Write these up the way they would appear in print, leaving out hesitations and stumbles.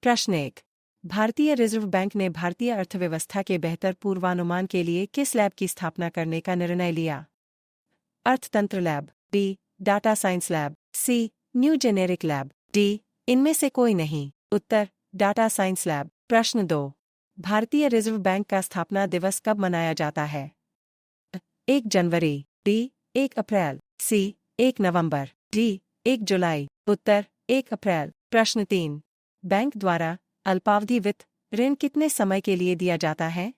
प्रश्न 1। भारतीय reserve bank ने भारतीय अर्थव्यवस्था के बेहतर पूर्वानुमान के लिए किस लैब की स्थापना करने का निर्णय लिया? अर्थतंत्र lab, B data science lab, C new generic lab, D इनमें से कोई नहीं। उत्तर डाटा साइंस लैब। प्रश्न 2। भारतीय रिजर्व बैंक का स्थापना दिवस कब मनाया जाता है? 1 जनवरी, डी 1 अप्रैल, सी 1 नवंबर, डी 1 जुलाई। उत्तर 1 अप्रैल। प्रश्न 3। बैंक द्वारा अल्पावधि वित्त ऋण कितने समय के लिए दिया जाता है?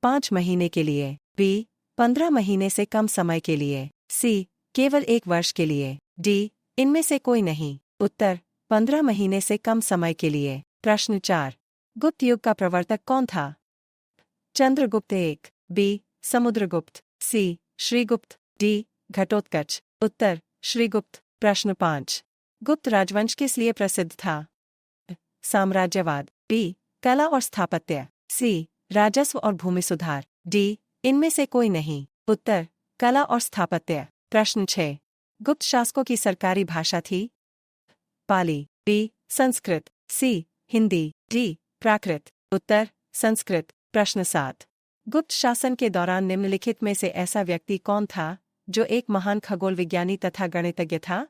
5 महीने के लिए, बी 15 महीने से कम समय के लिए, सी केवल 1 वर्ष के लिए, डी इनमें से कोई नहीं। उत्तर 15 महीने से कम समय के लिए। प्रश्न 4। गुप्त युग का प्रवर्तक कौन था? चंद्रगुप्त 1, बी समुद्रगुप्त, सी श्रीगुप्त, डी घटोत्कच। उत्तर श्रीगुप्त। प्रश्न 5। गुप्त राजवंश किस लिए प्रसिद्ध था? साम्राज्यवाद, बी कला और स्थापत्य, सी राजस्व और भूमि सुधार, डी इनमें से कोई नहीं। उत्तर कला और स्थापत्य। प्रश्न 6। गुप्त शासकों की सरकारी भाषा थी? पाली, बी संस्कृत, सी हिंदी, डी प्राकृत। उत्तर संस्कृत। प्रश्न 7। गुप्त शासन के दौरान निम्नलिखित में से ऐसा व्यक्ति कौन था जो एक महान खगोल विज्ञानी तथा गणितज्ञ था?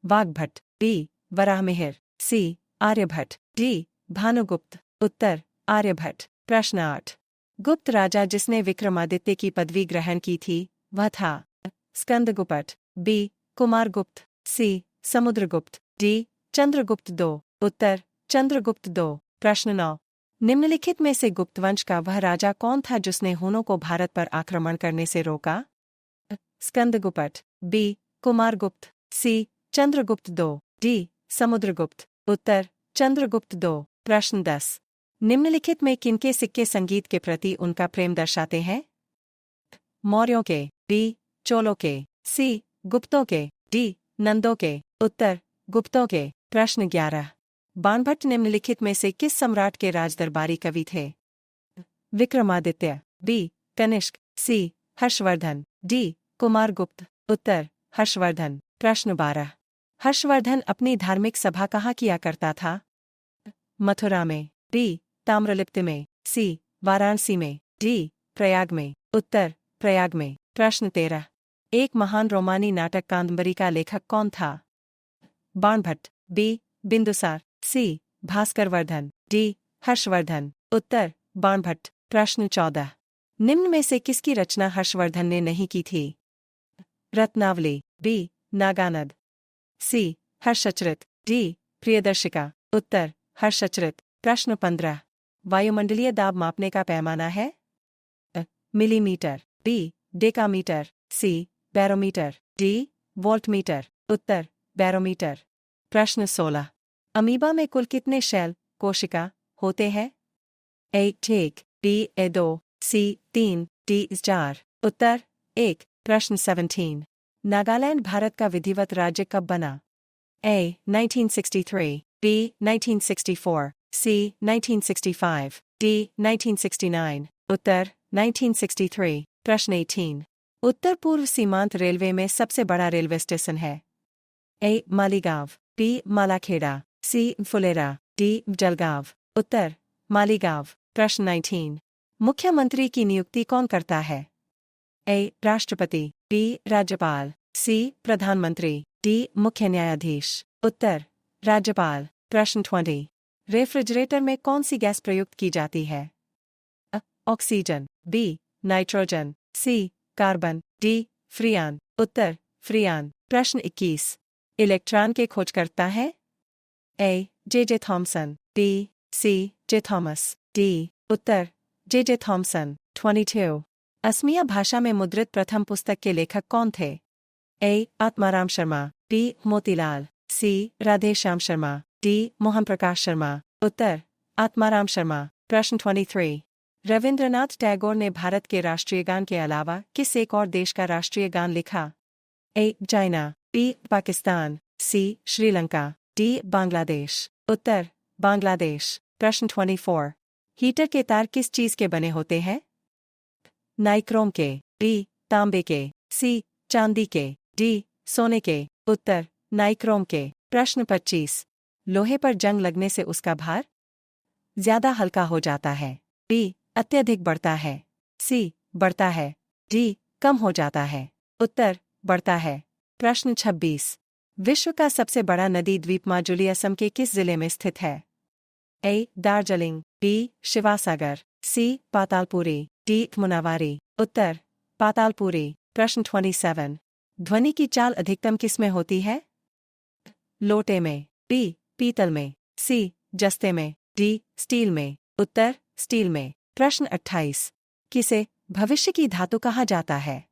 वाग्भट, बी वराहमिहिर, सी आर्यभट्ट, डी भानुगुप्त। उत्तर आर्यभट्ट। प्रश्न 8। गुप्त राजा जिसने विक्रमादित्य की पदवी ग्रहण की थी वह था? स्कंदगुप्त, बी कुमारगुप्त, सी समुद्रगुप्त, डी चंद्रगुप्त II। उत्तर चंद्रगुप्त II। प्रश्न 9। निम्नलिखित में से गुप्तवंश का वह राजा कौन था जिसने हुनों को भारत पर आक्रमण करने से रोका? स्कंदगुप्त, बी कुमारगुप्त, सी चंद्रगुप्त II, डी समुद्रगुप्त। उत्तर चंद्रगुप्त II। प्रश्न 10। निम्नलिखित में किनके सिक्के संगीत के प्रति उनका प्रेम दर्शाते हैं? मौर्यों के, बी चोलों के, सी गुप्तों के, डी नंदों के। उत्तर गुप्तों के। प्रश्न 11। बाणभट्ट निम्नलिखित में से किस सम्राट के राजदरबारी कवि थे? विक्रमादित्य, बी कनिष्क, सी हर्षवर्धन, डी कुमारगुप्त। उत्तर हर्षवर्धन। प्रश्न 12। हर्षवर्धन अपनी धार्मिक सभा कहाँ किया करता था? मथुरा में, बी ताम्रलिप्ति में, सी वाराणसी में, डी प्रयाग में। उत्तर प्रयाग में। प्रश्न 13। एक महान रोमानी नाटक कादंबरी का लेखक कौन था? बाणभट्ट, बी बिंदुसार, सी भास्करवर्धन, डी हर्षवर्धन। उत्तर बाणभट्ट। प्रश्न 14। निम्न में से किसकी रचना हर्षवर्धन ने नहीं की थी? Ratnavali, B Nagananda, C Harshacharita, D Priyadarshika. उत्तर हर्षचरित। प्रश्न 15। वायुमंडलीय दाब मापने का पैमाना है? Millimetre, B decametre, C barometer, D voltmeter. उत्तर बैरोमीटर। प्रश्न 16। अमीबा में कुल कितने शैल कोशिका होते हैं? 1, बी 2, सी 3, डी 4। उत्तर 1। प्रश्न 17। नागालैंड भारत का विधिवत राज्य कब बना? A 1963, B 1964, C 1965, D 1969। उत्तर 1963। प्रश्न 18। उत्तर पूर्व सीमांत रेलवे में सबसे बड़ा रेलवे स्टेशन है? A Maligaon, B Malakhera, C Phulera, D Jalgaon. उत्तर मालीगांव। प्रश्न 19। मुख्यमंत्री की नियुक्ति कौन करता है? A राष्ट्रपति, B राज्यपाल, C प्रधानमंत्री, D मुख्य न्यायाधीश। उत्तर राज्यपाल। प्रश्न 20। रेफ्रिजरेटर में कौन सी गैस प्रयुक्त की जाती है? Oxygen, B nitrogen, C carbon, D freon. उत्तर फ्रियान। प्रश्न 21। इलेक्ट्रॉन के खोजकर्ता है? A J Thomson, B C J Thomas, D। उत्तर J थॉमसन। 22। असमिया भाषा में मुद्रित प्रथम पुस्तक के लेखक कौन थे? A Atmaram Sharma, B Motilal, C Radheshyam Sharma, D Mohan Prakash Sharma. उत्तर आत्माराम शर्मा। प्रश्न 23। रविंद्रनाथ टैगोर ने भारत के राष्ट्रीय गान के अलावा किस एक और देश का राष्ट्रीय गान लिखा? A China, B Pakistan, C Sri Lanka, D Bangladesh. उत्तर बांग्लादेश। प्रश्न 24। हीटर के तार किस चीज के बने होते हैं? नाइक्रोम के, B तांबे के, C चांदी के, D सोने के। उत्तर नाइक्रोम के। प्रश्न 25। लोहे पर जंग लगने से उसका भार ज्यादा हल्का हो जाता है। बी, अत्यधिक बढ़ता है। सी, बढ़ता है। डी, कम हो जाता है। उत्तर, बढ़ता है। प्रश्न 26। विश्व का सबसे बड़ा नदी द्वीपमाजुली असम के किस जिले में स्थित है? ए, दार्जिलिंग। बी, शिवासागर। सी, पातालपुरी। डी, मुनावारी। उत्तर, पातालपुरी। प्रश्न 27। ध्वनि की चाल अधिकतम किस में होती है? लोटे में। बी, पीतल में। सी, जस्ते में। डी, स्टील में। उत्तर, स्टील में। प्रश्न 28। किसे भविष्य की धातु कहा जाता है?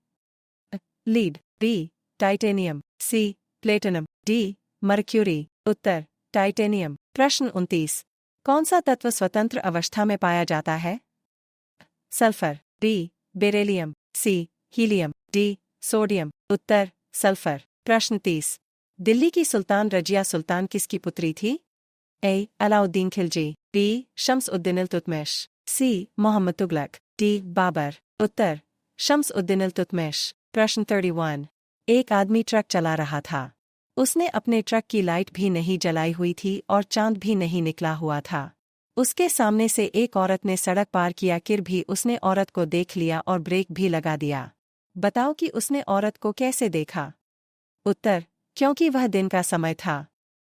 Lead. B, titanium. C, platinum. D, mercury. उत्तर, टाइटेनियम। प्रश्न 29। कौन सा तत्व स्वतंत्र अवस्था में पाया जाता है? Sulphur. B, beryllium. C, helium. D, sodium. उत्तर, सल्फर। प्रश्न 30। दिल्ली की सुल्तान रजिया सुल्तान किसकी पुत्री थी? ए, अलाउद्दीन खिलजी। बी, शम्स-उद-दीन इल्तुतमिश। सी, मोहम्मद तुगलक। डी, बाबर। उत्तर, शम्स-उद-दीन इल्तुतमिश। प्रश्न 31। एक आदमी ट्रक चला रहा था। उसने अपने ट्रक की लाइट भी नहीं जलाई हुई थी और चांद भी नहीं निकला हुआ था। उसके सामने से एक औरत ने सड़क पार किया, फिर भी उसने औरत को देख लिया और ब्रेक भी लगा दिया। बताओ कि उसने औरत को कैसे देखा? उत्तर, क्योंकि वह दिन का समय था।